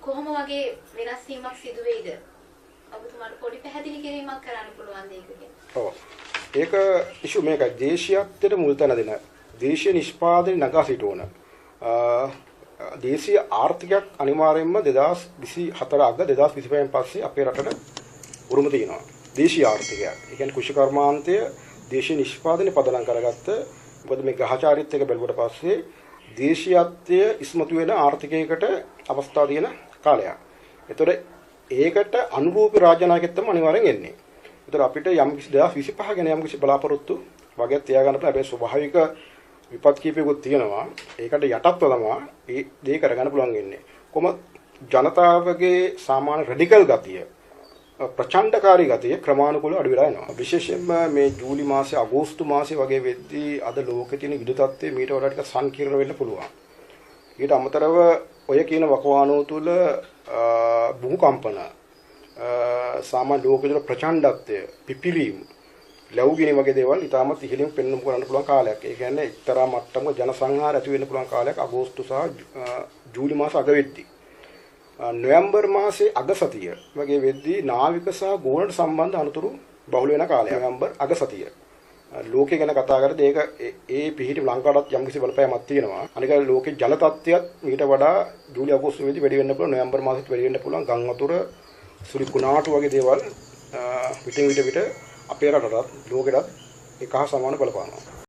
කොහොම වගේ වෙනස් වීමක් සිදු වෙයිද? ඔබතුමාට පොඩි පැහැදිලි කිරීමක් කරන්න පුළුවන් දෙයක ගැන. ඔව්. ඒක ඉෂු මේක දේශීයත්වයට මුල් තැන දෙන දේශීය නිෂ්පාදනය නගා සිටවන දේශීය ආර්ථිකයක් අනිවාර්යයෙන්ම 2024 අග 2025න් පස්සේ අපේ රටට උරුම තියෙනවා. දේශීය ආර්ථිකයක්. ඒ කියන්නේ කෘෂි කර්මාන්තය දේශීය නිෂ්පාදනය පදනම් කරගත්ත මොකද මේ ග්‍රහචාරිත්වය එක බැලුවට පස්සේ දේශීයත්වය ඉස්මතු වෙන ආර්ථිකයකට අවස්ථාව තියෙන කාලයක්. ඒතකොට ඒකට අනුරූප රාජ්‍ය නායකයෙක් තමයි අනිවාර්යෙන් එන්නේ. ඒතකොට අපිට යම් කිසි 2025 ගැන යම් කිසි බලාපොරොත්තු වගේ තියාගන්න පුළුවන්. හැබැයි ස්වභාවික විපත් කීපයකුත් තියෙනවා. ඒකට යටත්ව තමයි මේ දේ කරගන්න පුළුවන් වෙන්නේ. කොහොම ජනතාවගේ සාමාන්‍ය රැඩිකල් ගතිය ප්‍රචණ්ඩකාරී ගතිය ක්‍රමානුකූලව අඩු වෙලා යනවා. විශේෂයෙන්ම මේ ජූලි මාසේ අගෝස්තු මාසේ වගේ වෙද්දී අද ලෝකේ තියෙන ඉඩ තත්ත්වය මීට වඩා ටිකක් සංකීර්ණ වෙන්න පුළුවන්. ඊට අමතරව ඔය කියන වකවානුව තුළ භූකම්පන සාමාන්‍ය ලෝකවල ප්‍රචණ්ඩත්වය පිපිරීම ලැබුගිනි වගේ දේවල් ඉතාමත් ඉහළින් පෙන්වන්න කරන්න පුළුවන් කාලයක්. ඒ කියන්නේ එක්තරා මට්ටමක ජනසංහාර ඇති වෙන්න පුළුවන් කාලයක් අගෝස්තු සහ ජූලි මාස අග වෙද්දී. නොවැම්බර් මාසේ අග සතිය වගේ වෙද්දී නාවික සහ ගෝලට සම්බන්ධ අනතුරු බහුල වෙන කාලයක්. නොවැම්බර් අග සතිය. ලෝකේ ගැන කතා කරද්දී ඒක ඒ පිහිටි ලංකාවටත් යම්කිසි බලපෑමක් තියෙනවා. අනික ලෝකේ ජල තත්ත්වයක් ඊට වඩා ජූලි අගෝස්තු වෙද්දී වැඩි වෙන්න පුළුවන්. නොවැම්බර් මාසෙත් වැඩි වෙන්න පුළුවන්. ගම් වතුර සුළි කුණාටු වගේ දේවල් පිටින් විට අපේ රටටත් ලෝකෙටත් එක හා සමාන බලපානවා.